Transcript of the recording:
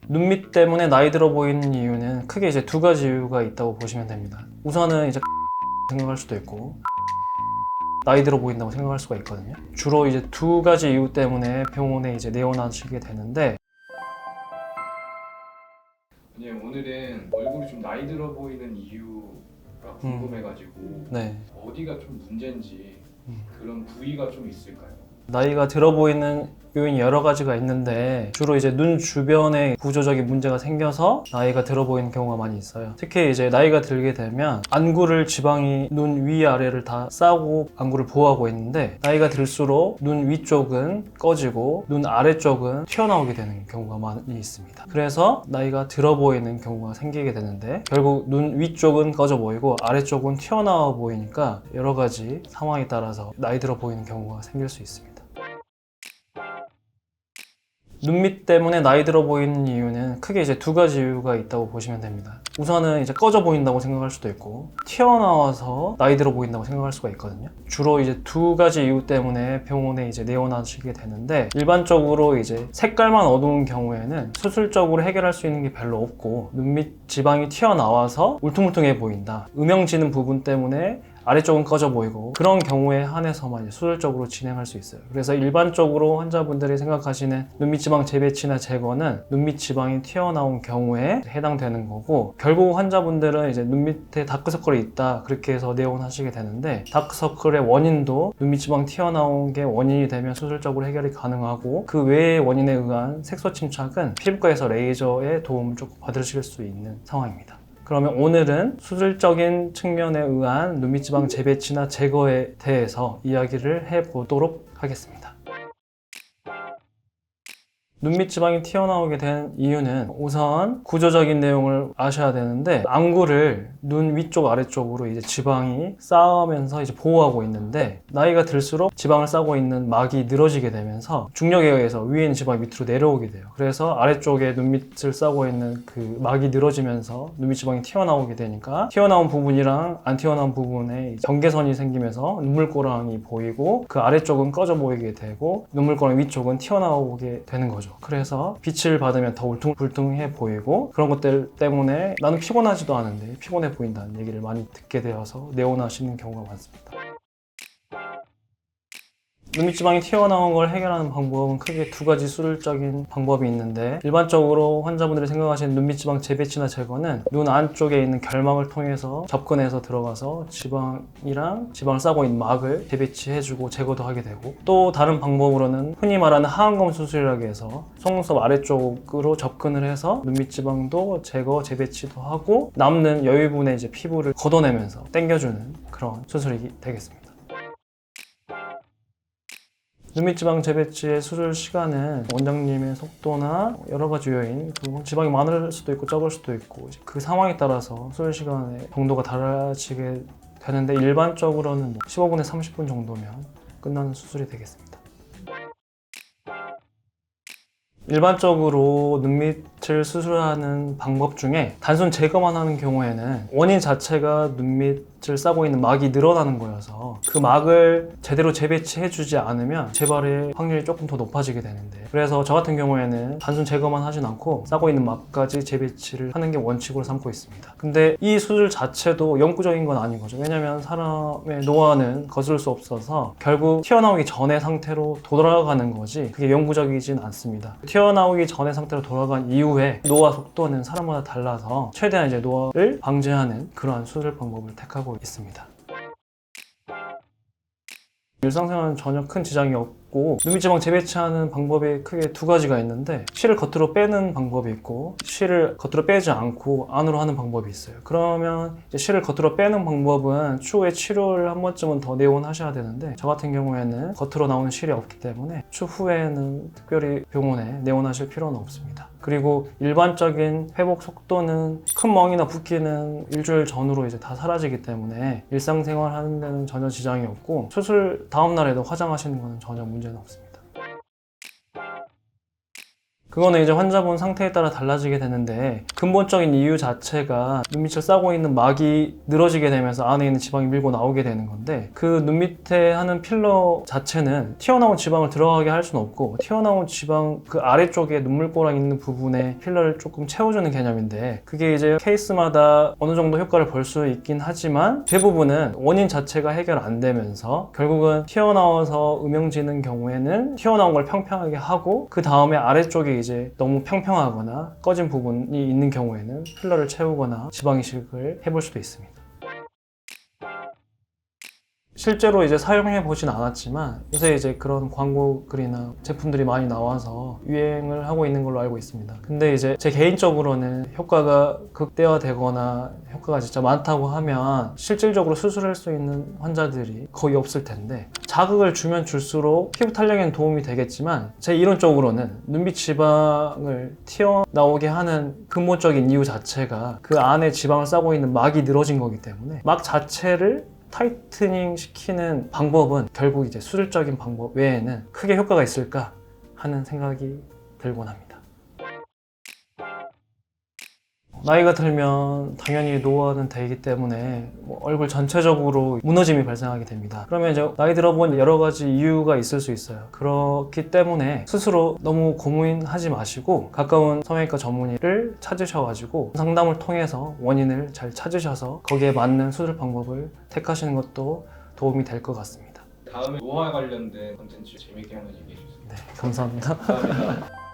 눈밑 때문에 나이 들어 보이는 이유는 크게 이제 두 가지 이유가 있다고 보시면 됩니다. 우선은 이제 생각할 수도 있고 나이 들어 보인다고 생각할 수가 있거든요. 주로 이제 두 가지 이유 때문에 병원에 이제 내원하시게 되는데, 왜냐면 오늘은 얼굴이 좀 나이 들어 보이는 이유가 궁금해가지고 네. 어디가 좀 문제인지 그런 부위가 좀 있을까요? 나이가 들어 보이는 요인이 여러 가지가 있는데, 주로 이제 눈 주변에 구조적인 문제가 생겨서 나이가 들어 보이는 경우가 많이 있어요. 특히 이제 나이가 들게 되면 안구를 지방이 눈 위아래를 다 싸고 안구를 보호하고 있는데, 나이가 들수록 눈 위쪽은 꺼지고 눈 아래쪽은 튀어나오게 되는 경우가 많이 있습니다. 그래서 나이가 들어 보이는 경우가 생기게 되는데, 결국 눈 위쪽은 꺼져 보이고 아래쪽은 튀어나와 보이니까 여러 가지 상황에 따라서 나이 들어 보이는 경우가 생길 수 있습니다. 눈밑 때문에 나이 들어 보이는 이유는 크게 이제 두 가지 이유가 있다고 보시면 됩니다. 우선은 이제 꺼져 보인다고 생각할 수도 있고, 튀어나와서 나이 들어 보인다고 생각할 수가 있거든요. 주로 이제 두 가지 이유 때문에 병원에 이제 내원하시게 되는데, 일반적으로 이제 색깔만 어두운 경우에는 수술적으로 해결할 수 있는 게 별로 없고, 눈밑 지방이 튀어나와서 울퉁불퉁해 보인다, 음영지는 부분 때문에 아래쪽은 꺼져 보이고, 그런 경우에 한해서만 이제 수술적으로 진행할 수 있어요. 그래서 일반적으로 환자분들이 생각하시는 눈밑 지방 재배치나 제거는 눈밑 지방이 튀어나온 경우에 해당되는 거고, 결국 환자분들은 이제 눈밑에 다크서클이 있다 그렇게 해서 내원하시게 되는데, 다크서클의 원인도 눈밑 지방 튀어나온 게 원인이 되면 수술적으로 해결이 가능하고, 그 외의 원인에 의한 색소 침착은 피부과에서 레이저의 도움을 조금 받으실 수 있는 상황입니다. 그러면 오늘은 수술적인 측면에 의한 눈밑 지방 재배치나 제거에 대해서 이야기를 해보도록 하겠습니다. 눈밑 지방이 튀어나오게 된 이유는 우선 구조적인 내용을 아셔야 되는데, 안구를 눈 위쪽 아래쪽으로 이제 지방이 쌓으면서 이제 보호하고 있는데, 나이가 들수록 지방을 싸고 있는 막이 늘어지게 되면서 중력에 의해서 위에 있는 지방이 밑으로 내려오게 돼요. 그래서 아래쪽에 눈밑을 싸고 있는 그 막이 늘어지면서 눈밑 지방이 튀어나오게 되니까, 튀어나온 부분이랑 안 튀어나온 부분에 경계선이 생기면서 눈물고랑이 보이고, 그 아래쪽은 꺼져 보이게 되고 눈물고랑 위쪽은 튀어나오게 되는 거죠. 그래서 빛을 받으면 더 울퉁불퉁해 보이고, 그런 것들 때문에 나는 피곤하지도 않은데 피곤해 보인다는 얘기를 많이 듣게 되어서 내원하시는 경우가 많습니다. 눈밑 지방이 튀어나온 걸 해결하는 방법은 크게 두 가지 수술적인 방법이 있는데, 일반적으로 환자분들이 생각하시는 눈밑 지방 재배치나 제거는 눈 안쪽에 있는 결막을 통해서 접근해서 들어가서 지방이랑 지방을 싸고 있는 막을 재배치해주고 제거도 하게 되고, 또 다른 방법으로는 흔히 말하는 하안검 수술이라고 해서 속눈썹 아래쪽으로 접근을 해서 눈밑 지방도 제거 재배치도 하고, 남는 여유분의 이제 피부를 걷어내면서 당겨주는 그런 수술이 되겠습니다. 눈밑 지방 재배치의 수술 시간은 원장님의 속도나 여러 가지 요인, 그리고 지방이 많을 수도 있고 적을 수도 있고, 그 상황에 따라서 수술 시간의 정도가 달라지게 되는데, 일반적으로는 15분에서 30분 정도면 끝나는 수술이 되겠습니다. 일반적으로 눈밑을 수술하는 방법 중에 단순 제거만 하는 경우에는 원인 자체가 눈밑을 싸고 있는 막이 늘어나는 거여서, 그 막을 제대로 재배치해주지 않으면 재발의 확률이 조금 더 높아지게 되는데, 그래서 저 같은 경우에는 단순 제거만 하진 않고 싸고 있는 막까지 재배치를 하는 게 원칙으로 삼고 있습니다. 근데 이 수술 자체도 영구적인 건 아닌 거죠. 왜냐면 사람의 노화는 거스를 수 없어서 결국 튀어나오기 전의 상태로 돌아가는 거지, 그게 영구적이진 않습니다. 튀어나오기 전의 상태로 돌아간 이후에 노화 속도는 사람마다 달라서 최대한 이제 노화를 방지하는 그러한 수술 방법을 택하고 있습니다. 일상생활은 전혀 큰 지장이 없고, 눈밑 지방 재배치하는 방법이 크게 두 가지가 있는데, 실을 겉으로 빼는 방법이 있고, 실을 겉으로 빼지 않고 안으로 하는 방법이 있어요. 그러면 이제 실을 겉으로 빼는 방법은 추후에 치료를 한 번쯤은 더 내원하셔야 되는데, 저 같은 경우에는 겉으로 나오는 실이 없기 때문에 추후에는 특별히 병원에 내원하실 필요는 없습니다. 그리고 일반적인 회복 속도는 큰 멍이나 붓기는 일주일 전후로 이제 다 사라지기 때문에 일상생활 하는 데는 전혀 지장이 없고, 수술 다음 날에도 화장하시는 것은 전혀 문제는 없습니다. 그거는 이제 환자분 상태에 따라 달라지게 되는데 근본적인 이유 자체가 눈밑을 싸고 있는 막이 늘어지게 되면서 안에 있는 지방이 밀고 나오게 되는 건데 그 눈 밑에 하는 필러 자체는 튀어나온 지방을 들어가게 할 수는 없고 튀어나온 지방 그 아래쪽에 눈물꼬랑 있는 부분에 필러를 조금 채워주는 개념인데 그게 이제 케이스마다 어느 정도 효과를 볼 수 있긴 하지만 대부분은 원인 자체가 해결 안 되면서 결국은 튀어나와서 음영지는 경우에는 튀어나온 걸 평평하게 하고 그 다음에 아래쪽에 이제 너무 평평하거나 꺼진 부분이 있는 경우에는 필러를 채우거나 지방 이식을 해볼 수도 있습니다. 실제로 이제 사용해 보진 않았지만 요새 이제 그런 광고 글이나 제품들이 많이 나와서 유행을 하고 있는 걸로 알고 있습니다. 근데 이제 제 개인적으로는 효과가 극대화되거나 효과가 진짜 많다고 하면 실질적으로 수술할 수 있는 환자들이 거의 없을 텐데 자극을 주면 줄수록 피부 탄력에는 도움이 되겠지만 제 이론적으로는 눈밑 지방을 튀어나오게 하는 근본적인 이유 자체가 그 안에 지방을 싸고 있는 막이 늘어진 거기 때문에 막 자체를 타이트닝 시키는 방법은 결국 이제 수술적인 방법 외에는 크게 효과가 있을까 하는 생각이 들곤 합니다. 나이가 들면 당연히 노화는 되기 때문에 얼굴 전체적으로 무너짐이 발생하게 됩니다. 그러면 이제 나이 들어본 여러 가지 이유가 있을 수 있어요. 그렇기 때문에 스스로 너무 고민하지 마시고 가까운 성형외과 전문의를 찾으셔가지고 상담을 통해서 원인을 잘 찾으셔서 거기에 맞는 수술 방법을 택하시는 것도 도움이 될 것 같습니다. 다음에 노화 관련된 콘텐츠 재밌게 한번 얘기해 주세요. 네, 감사합니다. 감사합니다.